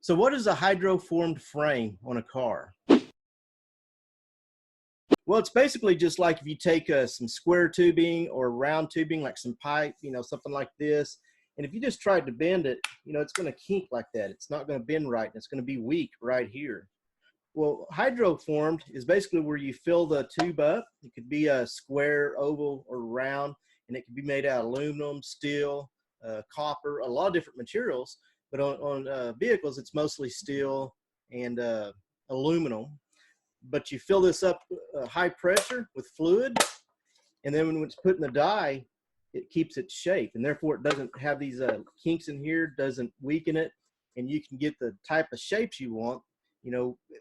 So what is a hydroformed frame on a car? Well, it's basically just like if you take some square tubing or round tubing, like some pipe, something like this. And if you just tried to bend it, it's going to kink like that. It's not going to bend right, and it's going to be weak right here. Well, hydroformed is basically where you fill the tube up. It could be a square, oval, or round, and it can be made out of aluminum, steel, copper, a lot of different materials. But on vehicles, it's mostly steel and aluminum. But you fill this up high pressure with fluid, and then when it's put in the die, it keeps its shape, and therefore it doesn't have these kinks in here, doesn't weaken it, and you can get the type of shapes you want,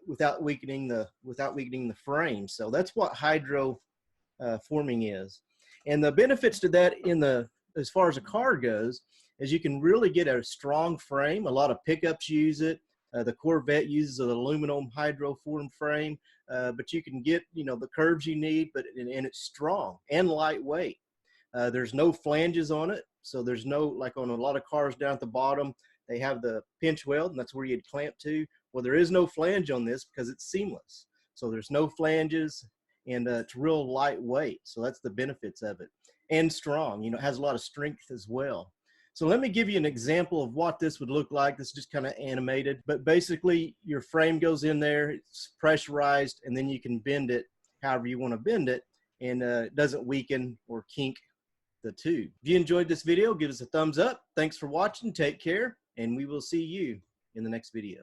without weakening the frame. So that's what hydro forming is. And the benefits to that as far as a car goes is you can really get a strong frame. A lot of pickups use it. The Corvette uses an aluminum hydroformed frame, but you can get the curves you need, and it's strong and lightweight. There's no flanges on it, so there's no, like on a lot of cars down at the bottom, they have the pinch weld, and that's where you'd clamp to. Well, there is no flange on this because it's seamless. So there's no flanges, and it's real lightweight. So that's the benefits of it. And strong, it has a lot of strength as well. So let me give you an example of what this would look like. This is just kind of animated, but basically your frame goes in there, it's pressurized, and then you can bend it however you want to bend it, and it doesn't weaken or kink the tube. If you enjoyed this video, give us a thumbs up. Thanks for watching. Take care, and we will see you in the next video.